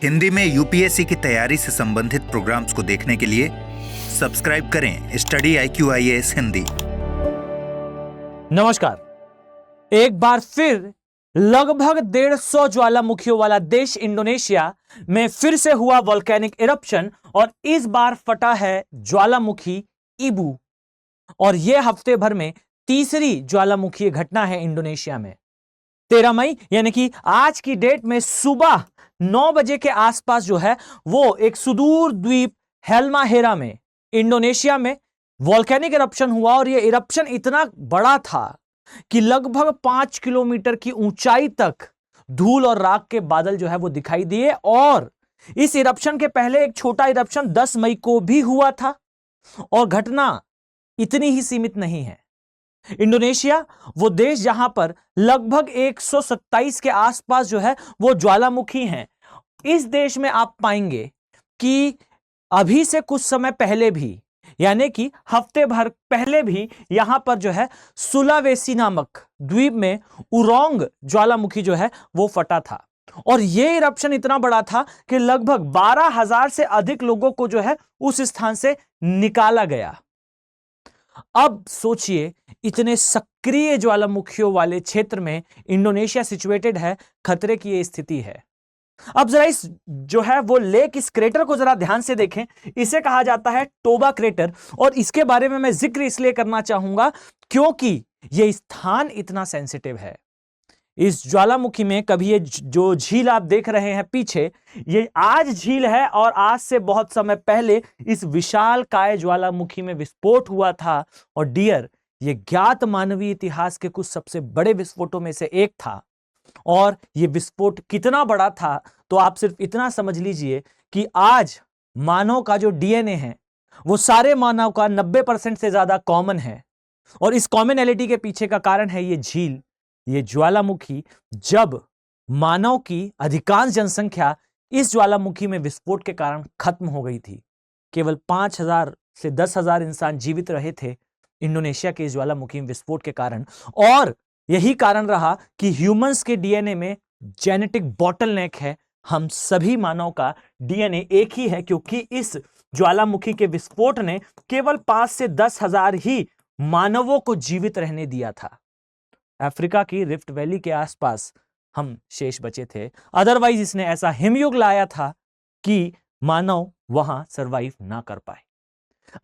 हिंदी में यूपीएससी की तैयारी से संबंधित प्रोग्राम्स को देखने के लिए सब्सक्राइब करें स्टडी IQIAS हिंदी। नमस्कार। एक बार फिर लगभग 150 ज्वालामुखियों वाला देश इंडोनेशिया में फिर से हुआ वोल्केनिक इरप्शन और इस बार फटा है ज्वालामुखी इबू। और यह हफ्ते भर में तीसरी ज्वालामुखी घटना है इंडोनेशिया में। 13 मई यानी कि आज की डेट में सुबह 9 बजे के आसपास जो है वो एक सुदूर द्वीप हेल्माहेरा में इंडोनेशिया में वोल्केनिक इरप्शन हुआ और यह इरप्शन इतना बड़ा था कि लगभग 5 किलोमीटर की ऊंचाई तक धूल और राख के बादल जो है वो दिखाई दिए। और इस इरप्शन के पहले एक छोटा इरप्शन 10 मई को भी हुआ था और घटना इतनी ही सीमित नहीं है। इंडोनेशिया वो देश जहां पर लगभग 127 के आसपास जो है वो ज्वालामुखी हैं। इस देश में आप पाएंगे कि अभी से कुछ समय पहले भी यानी कि हफ्ते भर पहले भी यहां पर जो है सुलावेसी नामक द्वीप में उरोंग ज्वालामुखी जो है वो फटा था और यह इरप्शन इतना बड़ा था कि लगभग 12,000 से अधिक लोगों को जो है उस स्थान से निकाला गया। अब सोचिए इतने सक्रिय ज्वालामुखियों वाले क्षेत्र में इंडोनेशिया सिचुएटेड है, खतरे की यह स्थिति है। अब जरा इस जो है वो लेक, इस क्रेटर को जरा ध्यान से देखें। इसे कहा जाता है टोबा क्रेटर और इसके बारे में मैं जिक्र इसलिए करना चाहूंगा क्योंकि यह स्थान इतना सेंसिटिव है। इस ज्वालामुखी में कभी ये जो झील आप देख रहे हैं पीछे, ये आज झील है और आज से बहुत समय पहले इस विशाल काय ज्वालामुखी में विस्फोट हुआ था। और डियर, ये ज्ञात मानवीय इतिहास के कुछ सबसे बड़े विस्फोटों में से एक था। और ये विस्फोट कितना बड़ा था तो आप सिर्फ इतना समझ लीजिए कि आज मानव का जो DNA है वो सारे मानव का 90% से ज्यादा कॉमन है। और इस कॉमनैलिटी के पीछे का कारण है ये झील, ये ज्वालामुखी। जब मानव की अधिकांश जनसंख्या इस ज्वालामुखी में विस्फोट के कारण खत्म हो गई थी, केवल 5,000 से 10,000 इंसान जीवित रहे थे इंडोनेशिया के इस ज्वालामुखी विस्फोट के कारण। और यही कारण रहा कि ह्यूमंस के DNA में जेनेटिक बॉटलनेक है। हम सभी मानव का DNA एक ही है क्योंकि इस ज्वालामुखी के विस्फोट ने केवल 5 से 10,000 ही मानवों को जीवित रहने दिया था। अफ्रीका की रिफ्ट वैली के आसपास हम शेष बचे थे, अदरवाइज इसने ऐसा हिमयुग लाया था कि मानव वहां सरवाइव ना कर पाए।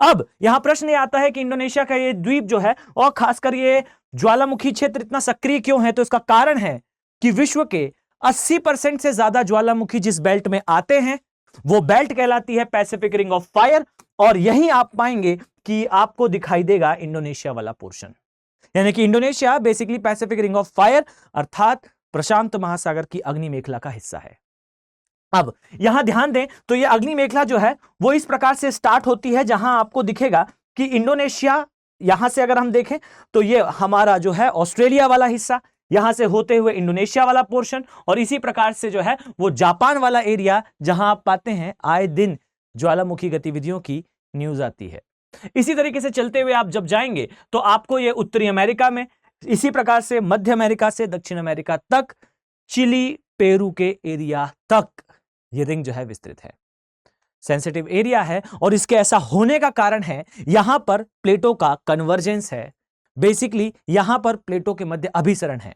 अब यहां प्रश्न ये आता है कि इंडोनेशिया का ये द्वीप जो है और खासकर ये ज्वालामुखी क्षेत्र इतना सक्रिय क्यों है। तो इसका कारण है कि विश्व के 80% से ज्यादा ज्वालामुखी जिस बेल्ट में आते हैं वो बेल्ट कहलाती है पैसिफिक रिंग ऑफ फायर। और यही आप पाएंगे कि आपको दिखाई देगा इंडोनेशिया वाला पोर्शन, यानी कि Indonesia basically Pacific ring of fire अर्थात प्रशांत महासागर की अग्नि मेखला का हिस्सा है। अब यहां ध्यान दें तो यह अग्नि मेखला जो है वो इस प्रकार से स्टार्ट होती है जहां आपको दिखेगा कि इंडोनेशिया, यहां से अगर हम देखें तो यह हमारा जो है ऑस्ट्रेलिया वाला हिस्सा, यहां से होते हुए इंडोनेशिया वाला पोर्शन और इसी प्रकार से जो है वो जापान वाला एरिया जहां आप पाते हैं आए दिन ज्वालामुखी गतिविधियों की न्यूज आती है। इसी तरीके से चलते हुए आप जब जाएंगे तो आपको ये उत्तरी अमेरिका में, इसी प्रकार से मध्य अमेरिका से दक्षिण अमेरिका तक, चिली पेरू के एरिया तक ये रिंग जो है विस्तृत है। सेंसिटिव एरिया है और इसके ऐसा होने का कारण है यहां पर प्लेटों का कन्वर्जेंस है। बेसिकली यहां पर प्लेटों के मध्य अभिसरण है।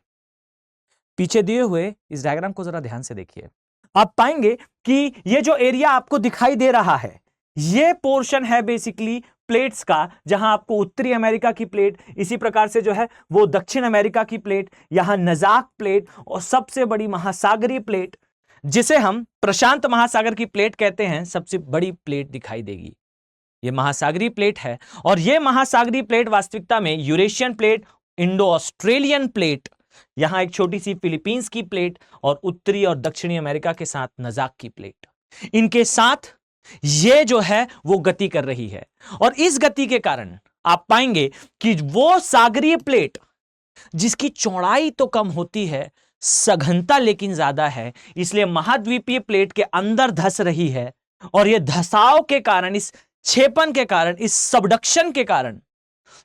पीछे दिए हुए इस डायग्राम को जरा ध्यान से देखिए, आप पाएंगे कि ये जो एरिया आपको दिखाई दे रहा है ये पोर्शन है बेसिकली प्लेट्स का, जहां आपको उत्तरी अमेरिका की प्लेट, इसी प्रकार से जो है वो दक्षिण अमेरिका की प्लेट, यहां नजाक प्लेट और सबसे बड़ी महासागरीय प्लेट जिसे हम प्रशांत महासागर की प्लेट कहते हैं, सबसे बड़ी प्लेट दिखाई देगी। यह महासागरीय प्लेट है और यह महासागरीय प्लेट वास्तविकता में Eurasian plate, Indo Australian plate, यहां एक छोटी सी फिलीपींस की प्लेट और उत्तरी और दक्षिणी अमेरिका के साथ नजाक की प्लेट, इनके साथ ये जो है वो गति कर रही है। और इस गति के कारण आप पाएंगे कि वो सागरीय प्लेट जिसकी चौड़ाई तो कम होती है, सघनता लेकिन ज्यादा है, इसलिए महाद्वीपीय प्लेट के अंदर धंस रही है। और यह धसाव के कारण, इस छेपन के कारण, इस सबडक्शन के कारण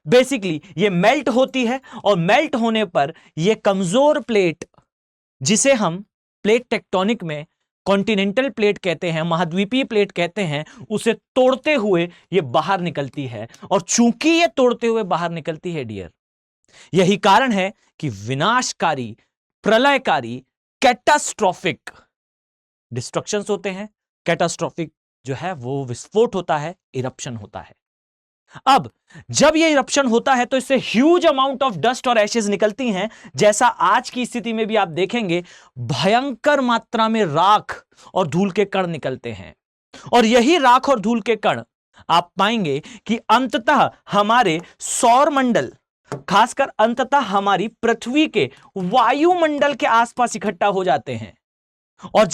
बेसिकली ये मेल्ट होती है और मेल्ट होने पर यह कमजोर प्लेट, जिसे हम प्लेट टेक्टोनिक में कॉन्टिनेंटल प्लेट कहते हैं, महाद्वीपीय प्लेट कहते हैं, उसे तोड़ते हुए ये बाहर निकलती है। और चूंकि ये तोड़ते हुए बाहर निकलती है डियर, यही कारण है कि विनाशकारी, प्रलयकारी, कैटास्ट्रोफिक डिस्ट्रक्शंस होते हैं। कैटास्ट्रोफिक जो है वो विस्फोट होता है, इरप्शन होता है। अब जब ये इरप्शन होता है तो इससे ह्यूज अमाउंट ऑफ डस्ट और एशेज निकलती हैं। जैसा आज की स्थिति में भी आप देखेंगे, भयंकर मात्रा में राख और धूल के कण निकलते हैं। और यही राख और धूल के कण आप पाएंगे कि अंततः हमारे सौरमंडल, खासकर अंततः हमारी पृथ्वी के वायुमंडल के आसपास इकट्ठा हो जाते हैं। और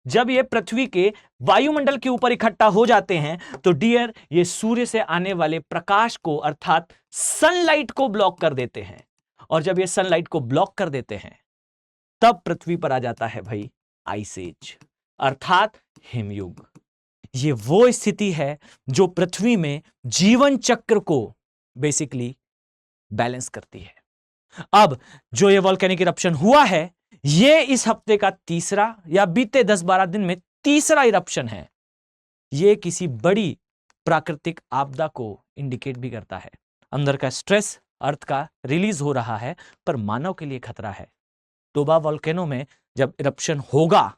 जब ये पृथ्वी के वायुमंडल के ऊपर इकट्ठा हो जाते हैं तो डियर, ये सूर्य से आने वाले प्रकाश को, अर्थात सनलाइट को ब्लॉक कर देते हैं। और जब ये सनलाइट को ब्लॉक कर देते हैं तब पृथ्वी पर आ जाता है भाई आइस एज, अर्थात हिमयुग। ये वो स्थिति है जो पृथ्वी में जीवन चक्र को बेसिकली बैलेंस करती है। अब जो ये वोल्केनिक इरप्शन हुआ है, ये इस हफ्ते का तीसरा या बीते 10-12 दिन में तीसरा इरप्शन है। ये किसी बड़ी प्राकृतिक आपदा को इंडिकेट भी करता है। अंदर का स्ट्रेस अर्थ का रिलीज हो रहा है, पर मानव के लिए खतरा है। टोबा वोल्केनो में जब इरप्शन होगा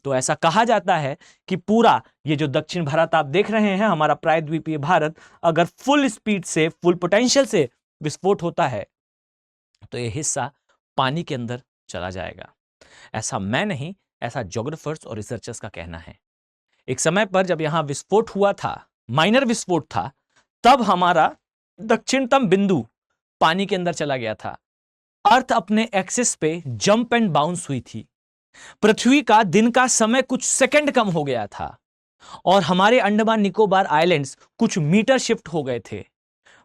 तो ऐसा कहा जाता है कि पूरा ये जो दक्षिण भारत आप देख रहे हैं, हमारा प्रायद्वीपीय भारत, अगर फुल स्पीड से, फुल पोटेंशियल से विस्फोट होता है तो ये हिस्सा पानी के अंदर चला जाएगा। ऐसा मैं नहीं, ऐसा ज्योग्राफर्स और रिसर्चर्स का कहना है। एक समय पर जब यहां विस्फोट हुआ था, माइनर विस्फोट था, तब हमारा दक्षिणतम बिंदु पानी के अंदर चला गया था। अर्थ अपने एक्सिस पे जंप एंड बाउंस हुई थी। पृथ्वी का दिन का समय कुछ सेकंड कम हो गया था और हमारे अंडमान निकोबार आइलैंड्स कुछ मीटर शिफ्ट हो गए थे।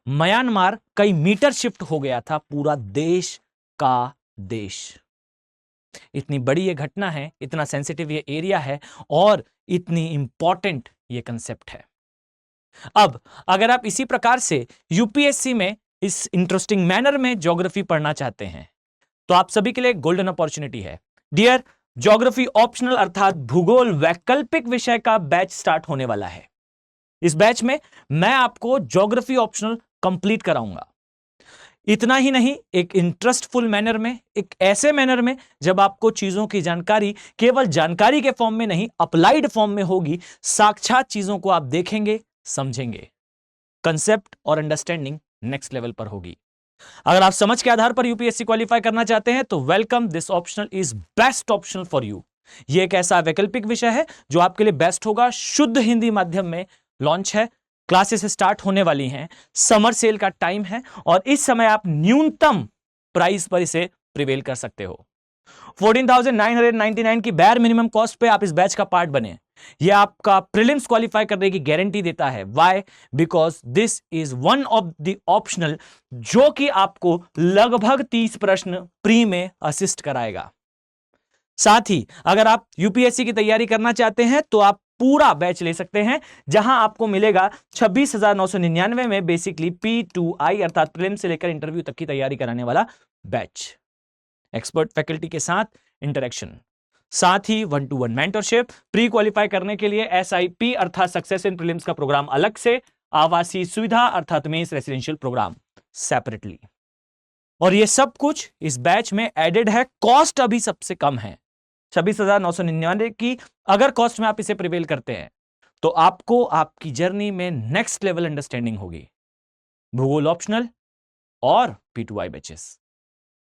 म्यांमार कई मीटर शिफ्ट हो गया था, पूरा देश का देश। इतनी बड़ी ये घटना है, इतना सेंसिटिव ये एरिया है और इतनी इंपॉर्टेंट ये कंसेप्ट है। अब अगर आप इसी प्रकार से यूपीएससी में इस इंटरेस्टिंग मैनर में ज्योग्राफी पढ़ना चाहते हैं तो आप सभी के लिए गोल्डन अपॉर्चुनिटी है। डियर, ज्योग्राफी ऑप्शनल अर्थात भूगोल वैकल्पिक विषय का बैच स्टार्ट होने वाला है। इस बैच में मैं आपको ज्योग्राफी ऑप्शनल कंप्लीट कराऊंगा। इतना ही नहीं, एक इंटरेस्टफुल मैनर में, एक ऐसे मैनर में जब आपको चीजों की जानकारी केवल जानकारी के फॉर्म में नहीं, अप्लाइड फॉर्म में होगी। साक्षात चीजों को आप देखेंगे, समझेंगे, कंसेप्ट और अंडरस्टैंडिंग नेक्स्ट लेवल पर होगी। अगर आप समझ के आधार पर यूपीएससी क्वालिफाई करना चाहते हैं तो welcome, this optional is best optional for you. ये एक ऐसा वैकल्पिक विषय है जो आपके लिए बेस्ट होगा। शुद्ध हिंदी माध्यम में लॉन्च है, क्लासेस स्टार्ट होने वाली हैं, समर सेल का टाइम है और इस समय आप न्यूनतम प्राइस पर इसे प्रिवेल कर सकते हो। 14,999 की बैर मिनिमम कॉस्ट पे आप इस बैच का पार्ट बने। यह आपका प्रीलिम्स क्वालिफाई करने की गारंटी देता है। Why? Because this is one of the optional जो कि आपको लगभग 30 प्रश्न प्री में असिस्ट कराएगा। साथ ही अगर आप यूपीएससी की तैयारी करना चाहते हैं तो आप पूरा बैच ले सकते हैं, जहां आपको मिलेगा 26,999 में बेसिकली P2I अर्थात प्रीलिम्स से लेकर इंटरव्यू तक की तैयारी कराने वाला बैच, एक्सपर्ट फैकल्टी के साथ इंटरेक्शन, साथ ही 1-to-1 मेंटरशिप। प्री क्वालिफाई करने के लिए SIP अर्थात सक्सेस इन प्रीलिम्स का प्रोग्राम अलग से, आवासीय सुविधा अर्थात मेंस रेसिडेंशियल प्रोग्राम सेपरेटली। और ये सब कुछ इस बैच में एडेड है। कॉस्ट अभी सबसे कम है, 26,999 की अगर कॉस्ट में आप इसे प्रिवेल करते हैं तो आपको आपकी जर्नी में नेक्स्ट लेवल अंडरस्टैंडिंग होगी। भूगोल ऑप्शनल और P2I बैचेस,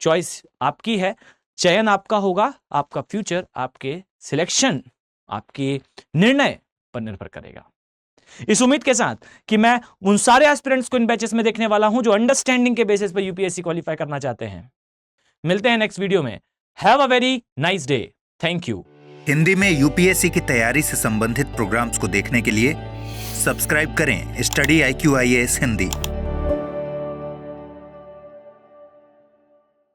चॉइस आपकी है, चयन आपका होगा, आपका फ्यूचर, आपके सिलेक्शन, आपके निर्णय पर निर्भर करेगा। इस उम्मीद के साथ कि मैं उन सारे एस्पिरेंट्स को इन बैचेस में देखने वाला हूं जो अंडरस्टैंडिंग के बेसिस पर यूपीएससी क्वालिफाई करना चाहते हैं। मिलते हैं नेक्स्ट वीडियो में। Have a very nice day. Thank you. Hindi में यूपीएससी की तैयारी से संबंधित प्रोग्राम्स को देखने के लिए सब्सक्राइब करें स्टडी IQ IAS हिंदी।